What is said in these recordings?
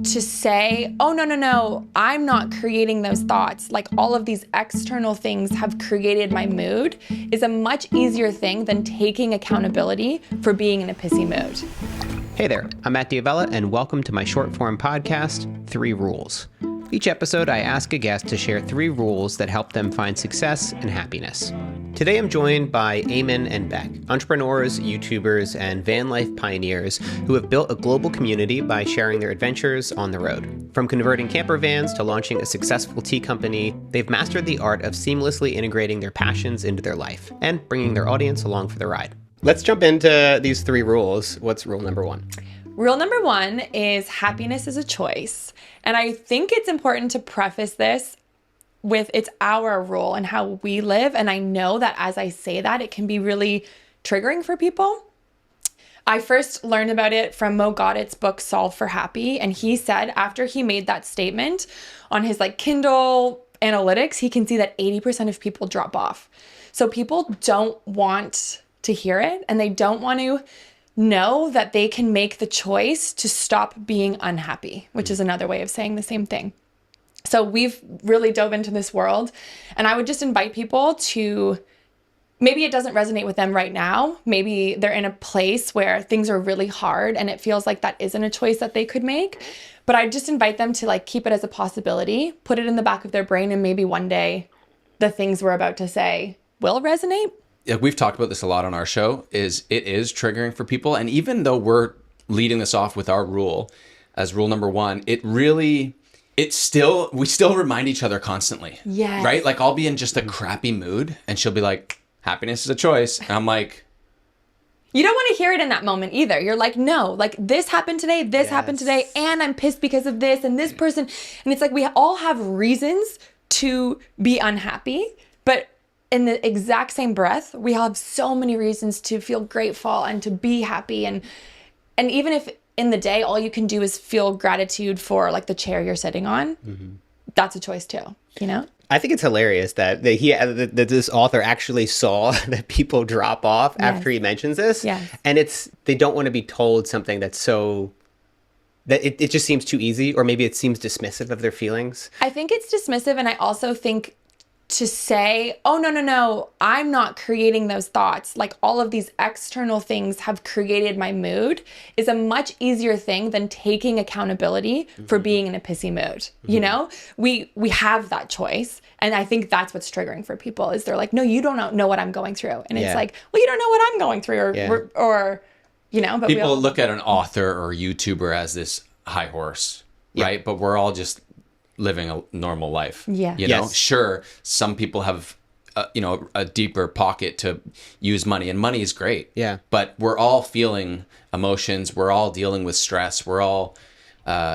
to say, oh, no, I'm not creating those thoughts. Like all of these external things have created my mood is a much easier thing than taking accountability for being in a pissy mood. Hey there, I'm Matt Diavella, and welcome to my short form podcast, 3 Rules. Each episode, I ask a guest to share 3 rules that help them find success and happiness. Today, I'm joined by Eamon Bec, entrepreneurs, YouTubers, and van life pioneers who have built a global community by sharing their adventures on the road. From converting camper vans to launching a successful tea company, they've mastered the art of seamlessly integrating their passions into their life and bringing their audience along for the ride. Let's jump into these 3 rules. What's rule number 1? Rule number 1 is happiness is a choice. And I think it's important to preface this with it's our rule and how we live. And I know that as I say that, it can be really triggering for people. I first learned about it from Mo Godditt's book, Solve for Happy. And he said after he made that statement on his Kindle analytics, he can see that 80% of people drop off. So people don't want to hear it and they don't want to know that they can make the choice to stop being unhappy, which is another way of saying the same thing. So we've really dove into this world, and I would just invite people to, maybe it doesn't resonate with them right now. Maybe they're in a place where things are really hard and it feels like that isn't a choice that they could make. But I just invite them to keep it as a possibility, put it in the back of their brain, and maybe one day the things we're about to say will resonate. Yeah, we've talked about this a lot on our show, it is triggering for people. And even though we're leading this off with our rule as rule number 1, we still remind each other constantly. Yes. Right? I'll be in just a crappy mood and she'll be like, happiness is a choice. And I'm like, you don't want to hear it in that moment either. You're like, no, this happened today, happened today, and I'm pissed because of this and this person. And it's we all have reasons to be unhappy, but in the exact same breath, we have so many reasons to feel grateful and to be happy. And even if in the day, all you can do is feel gratitude for the chair you're sitting on, that's a choice too, I think it's hilarious that this author actually saw that people drop off after he mentions this. Yes. And they don't want to be told something that's so, that it just seems too easy, or maybe it seems dismissive of their feelings. I think it's dismissive. And I also think to say, oh, no, I'm not creating those thoughts. All of these external things have created my mood is a much easier thing than taking accountability for being in a pissy mood. We have that choice. And I think that's what's triggering for people is they're like, no, you don't know what I'm going through. And it's well, you don't know what I'm going through or but people look at an author or YouTuber as this high horse, right? But we're all just living a normal life. Yeah. Sure, some people have a deeper pocket to use money, and money is great. Yeah. But we're all feeling emotions, we're all dealing with stress, we're all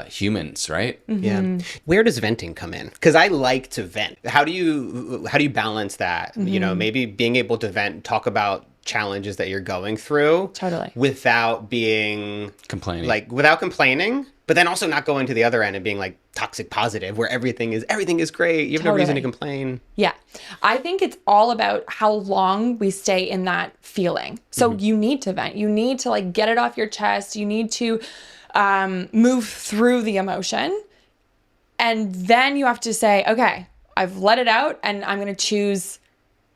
humans, right? Yeah. Where does venting come in? Because I like to vent. How do you balance that? Maybe being able to vent, talk about challenges that you're going through. Totally. Without being complaining. Without complaining, but then also not going to the other end and being toxic positive where everything is great. You have no reason to complain. Yeah. I think it's all about how long we stay in that feeling. So you need to vent. You need to get it off your chest. You need to move through the emotion. And then you have to say, okay, I've let it out and I'm going to choose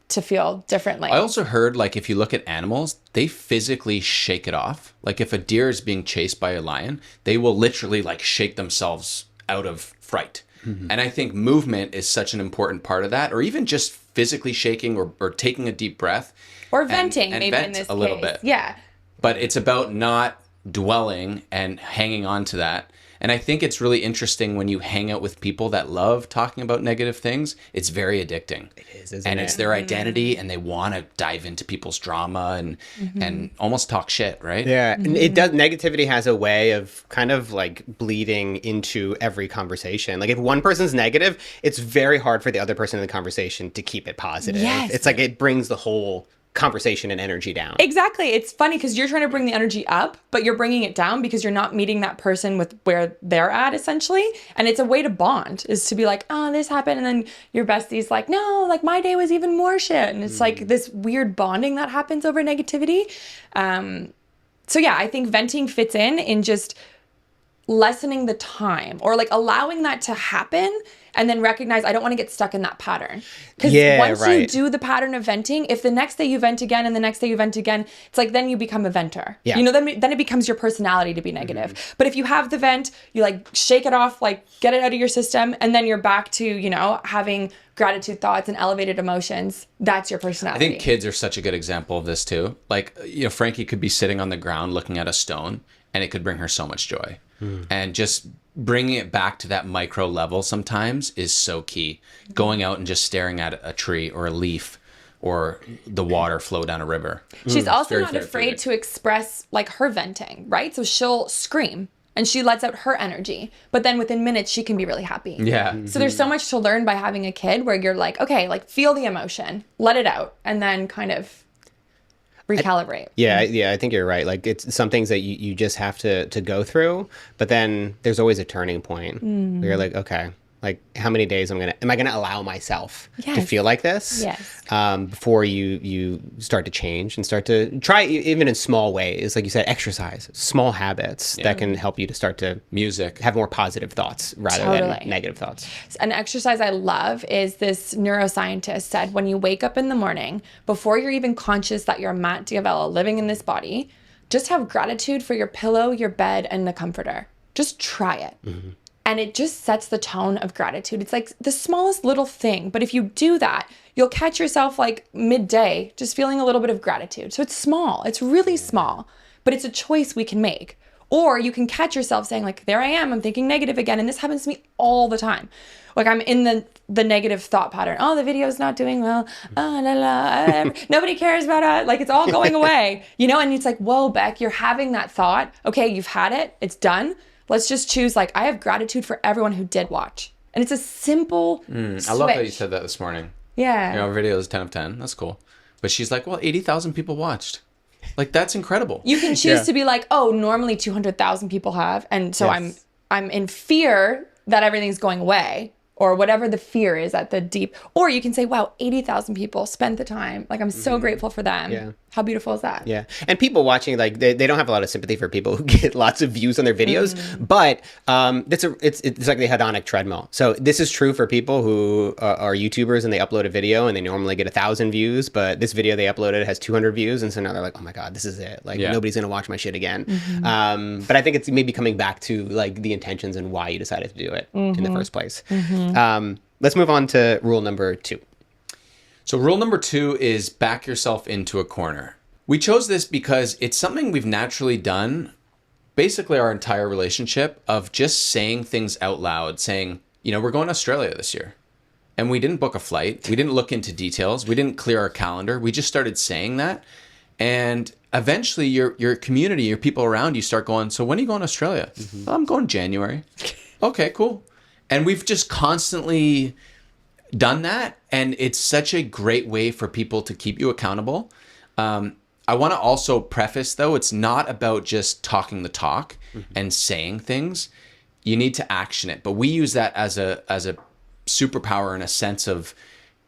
to feel differently. I also heard if you look at animals, they physically shake it off. If a deer is being chased by a lion, they will literally shake themselves out of fright. And I think movement is such an important part of that, or even just physically shaking or taking a deep breath. Or venting, and maybe vent in this a little case. bit. Yeah. But it's about not dwelling and hanging on to that. And I think it's really interesting when you hang out with people that love talking about negative things. It's very addicting. It is, isn't and it? It's their identity, and they want to dive into people's drama and almost talk shit, right? Yeah, and it does. Negativity has a way of kind of bleeding into every conversation. If one person's negative, it's very hard for the other person in the conversation to keep it positive. Yes. It's it brings the whole conversation and energy down. Exactly. It's funny because you're trying to bring the energy up, but you're bringing it down because you're not meeting that person with where they're at, essentially. And it's a way to bond, is to be like, oh, this happened. And then your bestie's like, no, my day was even more shit. And it's this weird bonding that happens over negativity. So yeah, I think venting fits in just lessening the time or like allowing that to happen and then recognize I don't want to get stuck in that pattern. Because once you do the pattern of venting, if the next day you vent again and the next day you vent again, it's like then you become a venter. Yeah. You know, then it becomes your personality to be negative. But if you have the vent, you like shake it off, like get it out of your system, and then you're back to, you know, having gratitude thoughts and elevated emotions. That's your personality. I think kids are such a good example of this too. Like, you know, Frankie could be sitting on the ground looking at a stone and it could bring her so much joy. And just bringing it back to that micro level sometimes is so key. Going out and just staring at a tree or a leaf or the water flow down a river. She's also not afraid to express like her venting, right? So she'll scream and she lets out her energy, but then within minutes she can be really happy. Yeah. So there's so much to learn by having a kid where you're like, okay, like feel the emotion, let it out, and then kind of recalibrate. I think you're right. Like it's some things that you just have to go through, but then there's always a turning point where you're like, okay, like how many days am I gonna allow myself to feel like this? Yes. Before you start to change and start to try even in small ways, like you said, exercise, small habits that can help you to start to have more positive thoughts rather than negative thoughts. An exercise I love is this neuroscientist said when you wake up in the morning, before you're even conscious that you're Matt Diavella living in this body, just have gratitude for your pillow, your bed, and the comforter. Just try it. And it just sets the tone of gratitude. It's like the smallest little thing. But if you do that, you'll catch yourself like midday just feeling a little bit of gratitude. So it's small. It's really small. But it's a choice we can make. Or you can catch yourself saying like, there I am. I'm thinking negative again. And this happens to me all the time. Like I'm in the negative thought pattern. Oh, the video's not doing well. Oh, la, la, nobody cares about it. Like it's all going away. You know, and it's like, whoa, Bec, you're having that thought. Okay, you've had it. It's done. Let's just choose, like, I have gratitude for everyone who did watch. And it's a simple switch. I love that you said that this morning. Yeah. You know, our video is 10 of 10. That's cool. But she's like, well, 80,000 people watched. Like, that's incredible. You can choose to be like, oh, normally 200,000 people have. And so I'm in fear that everything's going away. Or whatever the fear is at the deep. Or you can say, wow, 80,000 people spent the time. Like, I'm so grateful for them. Yeah. How beautiful is that? Yeah. And people watching, like, they don't have a lot of sympathy for people who get lots of views on their videos. But it's like the hedonic treadmill. So this is true for people who are YouTubers and they upload a video and they normally get 1,000 views. But this video they uploaded has 200 views. And so now they're like, oh my God, this is it. Like, nobody's going to watch my shit again. But I think it's maybe coming back to, like, the intentions and why you decided to do it in the first place. Let's move on to rule number 2. So rule number 2 is back yourself into a corner. We chose this because it's something we've naturally done basically our entire relationship of just saying things out loud, saying, you know, we're going to Australia this year. And we didn't book a flight. We didn't look into details. We didn't clear our calendar. We just started saying that. And eventually your community, your people around you start going, so when are you going to Australia? Well, I'm going January. Okay, cool. And we've just constantly done that. And it's such a great way for people to keep you accountable. I want to also preface, though, it's not about just talking the talk and saying things. You need to action it. But we use that as a superpower in a sense of,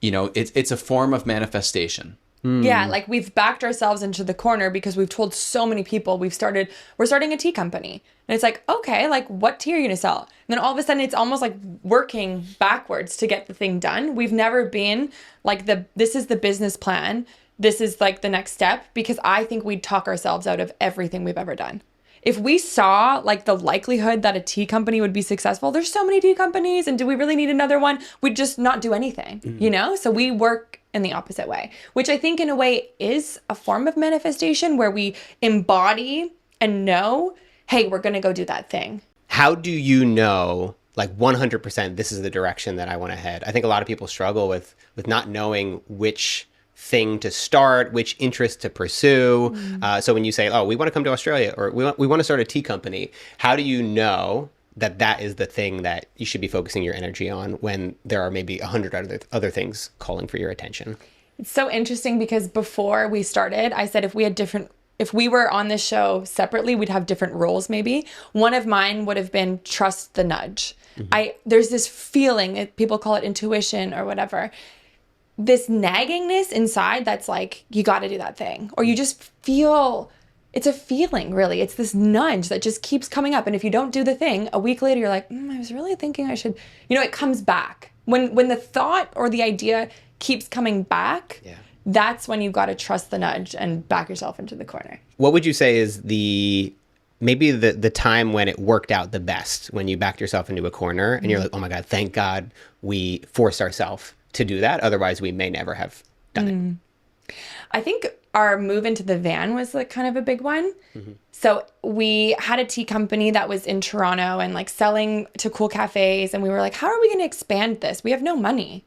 you know, it's a form of manifestation. Yeah, like we've backed ourselves into the corner because we've told so many people we're starting a tea company. And it's like, okay, like what tea are you going to sell? And then all of a sudden it's almost like working backwards to get the thing done. We've never been like this is the business plan. This is like the next step, because I think we'd talk ourselves out of everything we've ever done. If we saw like the likelihood that a tea company would be successful, there's so many tea companies and do we really need another one? We'd just not do anything, you know? So we work in the opposite way, which I think in a way is a form of manifestation where we embody and know, hey, we're going to go do that thing. How do you know, like 100% this is the direction that I want to head? I think a lot of people struggle with not knowing which thing to start, which interest to pursue. So when you say, oh, we want to come to Australia, or we want to start a tea company, how do you know that is the thing that you should be focusing your energy on when there are maybe 100 other things calling for your attention? It's so interesting because before we started, I said if we were on this show separately, we'd have different roles maybe. One of mine would have been trust the nudge. There's this feeling, people call it intuition or whatever, this naggingness inside that's like, you got to do that thing. Or you just feel it's a feeling, really. It's this nudge that just keeps coming up. And if you don't do the thing, a week later, you're like, I was really thinking I should, it comes back. When the thought or the idea keeps coming back, that's when you've got to trust the nudge and back yourself into the corner. What would you say is maybe the time when it worked out the best, when you backed yourself into a corner and you're like, oh my God, thank God we forced ourselves to do that. Otherwise, we may never have done it. I think our move into the van was like kind of a big one. So we had a tea company that was in Toronto and like selling to cool cafes. And we were like, how are we going to expand this? We have no money.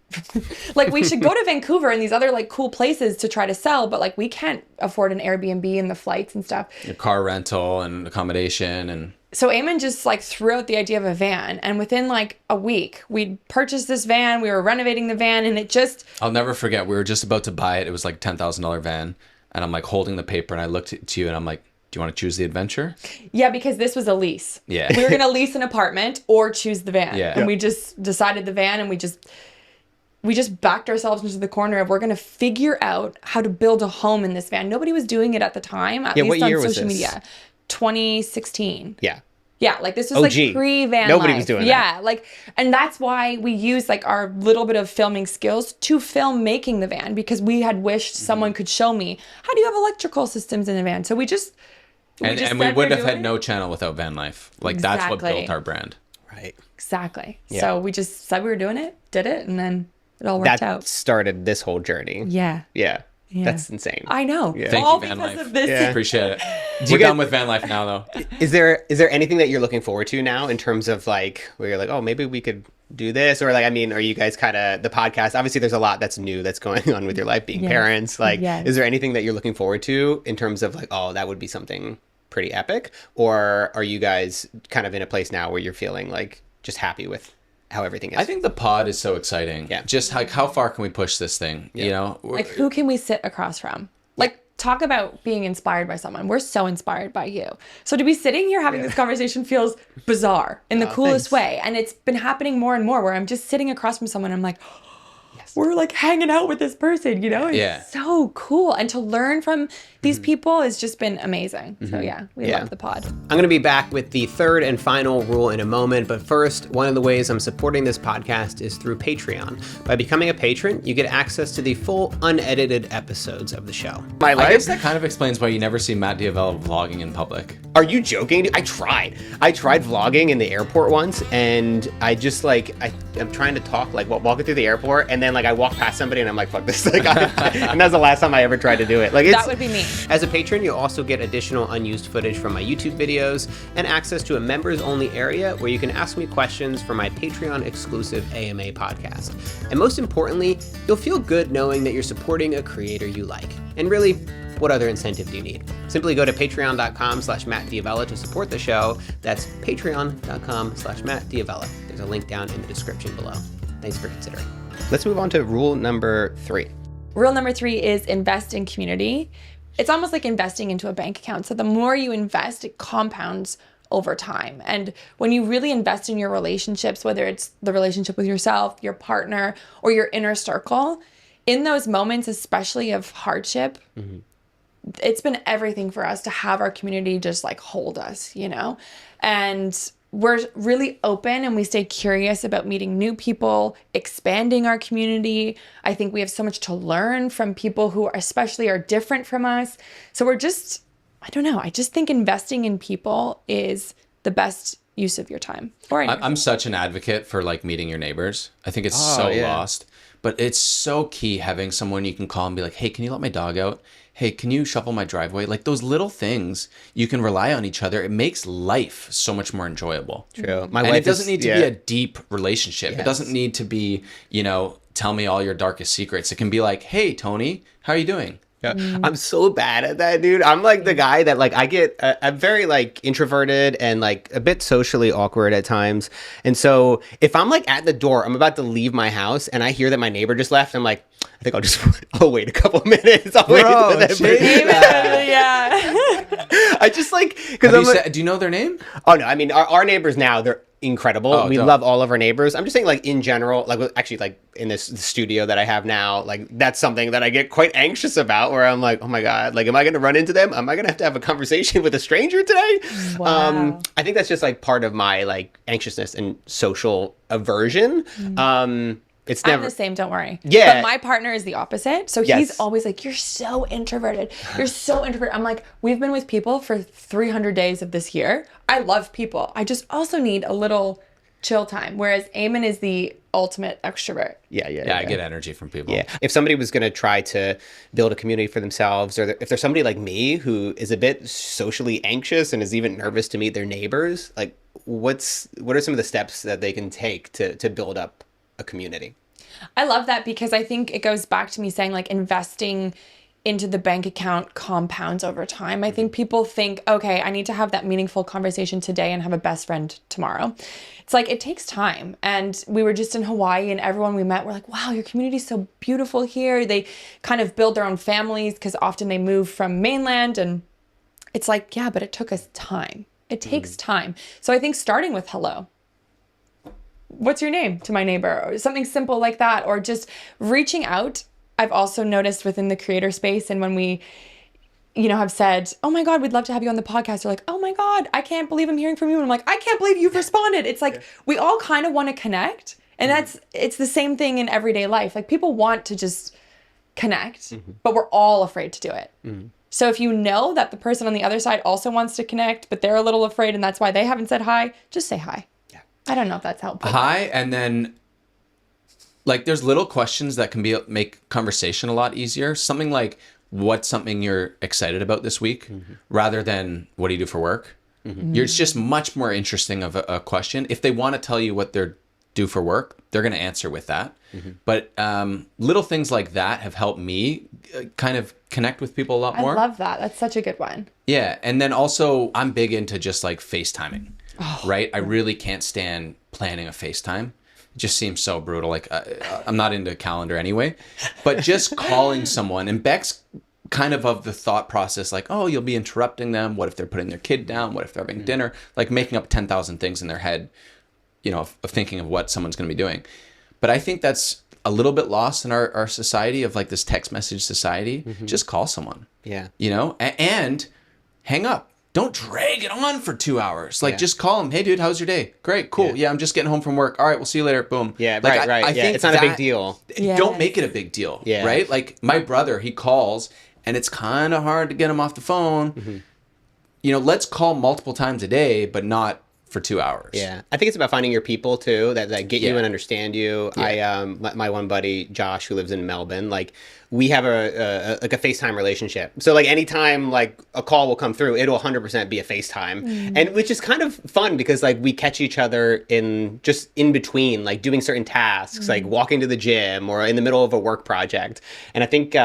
Like we should go to Vancouver and these other like cool places to try to sell. But like we can't afford an Airbnb and the flights and stuff. A car rental and accommodation and... So Eamon just like threw out the idea of a van, and within like a week, we'd purchased this van. We were renovating the van, and it just... I'll never forget. We were just about to buy it. It was like $10,000 van, and I'm like holding the paper, and I looked at you, and I'm like, "Do you want to choose the adventure?" Yeah, because this was a lease. Yeah, we were gonna lease an apartment or choose the van. Yeah, and we just decided the van, and we just backed ourselves into the corner of we're gonna figure out how to build a home in this van. Nobody was doing it at the time. At least what year on was social this? media. 2016. Yeah, like this was like pre-van Nobody life. was doing that. Like, and that's why we used like our little bit of filming skills to film making the van, because we had wished someone could show me, how do you have electrical systems in the van? So we just we wouldn't have had no channel without van life. Like that's what built our brand. Right. Exactly. Yeah. So we just said we were doing it, did it, and then it all worked out. That started this whole journey. Yeah. That's insane. I know. Yeah. Thank all you, van because life. of this. Appreciate it. We're done with van life now, though. Is there anything that you're looking forward to now in terms of like where you're like, oh, maybe we could do this, or like, I mean, are you guys kind of the podcast? Obviously, there's a lot that's new that's going on with your life, being parents. Like, is there anything that you're looking forward to in terms of like, oh, that would be something pretty epic, or are you guys kind of in a place now where you're feeling like just happy with how everything is? I think the pod is so exciting. Yeah. Just like how far can we push this thing? Yeah. You know, like who can we sit across from? Like talk about being inspired by someone. We're so inspired by you. So to be sitting here having this conversation feels bizarre in the coolest way. And it's been happening more and more where I'm just sitting across from someone. I'm like, we're like hanging out with this person, It's so cool. And to learn from these people has just been amazing. So we love the pod. I'm going to be back with the third and final rule in a moment. But first, one of the ways I'm supporting this podcast is through Patreon. By becoming a patron, you get access to the full unedited episodes of the show. I guess that kind of explains why you never see Matt Diavella vlogging in public. Are you joking? I tried vlogging in the airport once, and I just like, I'm trying to talk, like walking through the airport, and then like I walk past somebody and I'm like, fuck this. Like, and that's the last time I ever tried to do it. Like, that would be me. As a patron, you'll also get additional unused footage from my YouTube videos and access to a members only area where you can ask me questions for my Patreon exclusive AMA podcast. And most importantly, you'll feel good knowing that you're supporting a creator you like. And really, what other incentive do you need? Simply go to patreon.com/Matt Diavella to support the show. That's patreon.com/Matt Diavella. There's a link down in the description below. Thanks for considering. Let's move on to rule number 3. Rule number 3 is invest in community. It's almost like investing into a bank account. So the more you invest, it compounds over time. And when you really invest in your relationships, whether it's the relationship with yourself, your partner, or your inner circle, in those moments, especially of hardship, it's been everything for us to have our community just like hold us, And we're really open and we stay curious about meeting new people, expanding our community. I think we have so much to learn from people who especially are different from us. So we're just, I don't know. I just think investing in people is the best use of your time. I'm such an advocate for like meeting your neighbors. I think it's lost, but it's so key having someone you can call and be like, hey, can you let my dog out? Hey, can you shovel my driveway? Like those little things, you can rely on each other. It makes life so much more enjoyable. True. And it doesn't need to be a deep relationship. Yes. It doesn't need to be, tell me all your darkest secrets. It can be like, hey, Tony, how are you doing? Yeah. I'm so bad at that, dude. I'm like the guy that like I'm very like introverted and like a bit socially awkward at times. And so if I'm like at the door, I'm about to leave my house and I hear that my neighbor just left, I'm like, I think I'll wait a couple minutes. I'll wait until that person. Yeah. I just like, because do you know their name? Oh no, I mean our neighbors now, they're incredible. We dope. love all of our neighbors. I'm just saying, like, in general, like, actually, like, in this studio that I have now, like, that's something that I get quite anxious about, where I'm like, oh my God, like, am I going to run into them? Am I going to have a conversation with a stranger today? Wow. I think that's just, like, part of my, like, anxiousness and social aversion. It's never I'm the same, don't worry. Yeah. But my partner is the opposite. So Yes. he's always like, you're so introverted. You're so introverted. I'm like, we've been with people for 300 days of this year. I love people. I just also need a little chill time. Whereas Eamon is the ultimate extrovert. Yeah, I get energy from people. Yeah. If somebody was going to try to build a community for themselves, or if there's somebody like me who is a bit socially anxious and is even nervous to meet their neighbors, like, what are some of the steps that they can take to build up a community? I love that because I think it goes back to me saying, like, investing into the bank account compounds over time. I think people think, okay, I need to have that meaningful conversation today and have a best friend tomorrow. It's like, it takes time. And we were just in Hawaii and everyone we met were like, wow, your community's so beautiful here. They kind of build their own families because often they move from mainland. And it's like, yeah, but it took us time. It takes time. So I think starting with hello. What's your name to my neighbor, or something simple like that, or just reaching out. I've also noticed within the creator space, and when we, have said, oh my God, we'd love to have you on the podcast. They're like, oh my God, I can't believe I'm hearing from you. And I'm like, I can't believe you've responded. It's like, we all kind of want to connect. And it's the same thing in everyday life. Like, people want to just connect, but we're all afraid to do it. So if you know that the person on the other side also wants to connect, but they're a little afraid and that's why they haven't said hi, just say hi. I don't know if that's helpful. Hi, and then, like, there's little questions that can make conversation a lot easier. Something like, what's something you're excited about this week, rather than what do you do for work? It's just much more interesting of a question. If they want to tell you what they're do for work, they're going to answer with that. But little things like that have helped me kind of connect with people a lot more. I love that. That's such a good one. Yeah, and then also, I'm big into just, like, FaceTiming. Right? I really can't stand planning a FaceTime. It just seems so brutal. Like, I'm not into a calendar anyway. But just calling someone, and Bec's kind of the thought process, like, oh, you'll be interrupting them. What if they're putting their kid down? What if they're having dinner? Like, making up 10,000 things in their head, of thinking of what someone's going to be doing. But I think that's a little bit lost in our society of, like, this text message society. Just call someone. Yeah. And hang up. Don't drag it on for 2 hours. Like, just call them. Hey, dude, how's your day? Great, cool. Yeah, I'm just getting home from work. All right, we'll see you later. Boom. Yeah, like, right. I think it's not a big deal. Don't make it a big deal, right? Like, my brother, he calls, and it's kind of hard to get him off the phone. Let's call multiple times a day, but not for 2 hours. Yeah. I think it's about finding your people too, that get you and understand you. Yeah. My one buddy, Josh, who lives in Melbourne, like, we have a FaceTime relationship. So, like, anytime, like, a call will come through, it'll 100% be a FaceTime. And which is kind of fun because, like, we catch each other in between, like, doing certain tasks, like walking to the gym or in the middle of a work project. And I think,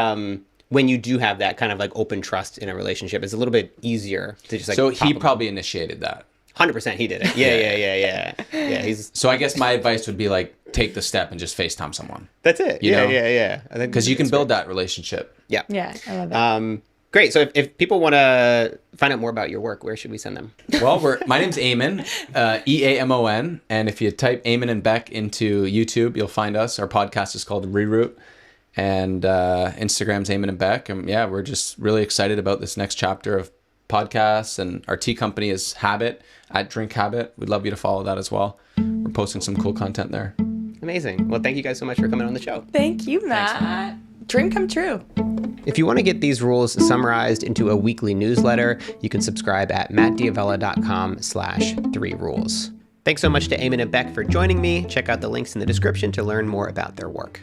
when you do have that kind of, like, open trust in a relationship, it's a little bit easier to just, like, so he probably initiated that. 100% he did it. Yeah. So I guess my advice would be, like, take the step and just FaceTime someone. That's it. Yeah. I think because you can build that relationship. Yeah. Yeah, I love it. Great. So if people want to find out more about your work, where should we send them? Well, my name's Eamon, Eamon. And if you type Eamon and Bec into YouTube, you'll find us. Our podcast is called Reroute. And Instagram's Eamon and Bec. And yeah, we're just really excited about this next chapter of podcasts. And our tea company is Habit, at Drink Habit. We'd love you to follow that as well. We're posting some cool content there. Amazing. Well, thank you guys so much for coming on the show. Thank you, Matt. Dream come true. If you want to get these rules summarized into a weekly newsletter, you can subscribe at mattdiavella.com/3rules. Thanks so much to Eamon and Bec for joining me. Check out the links in the description to learn more about their work.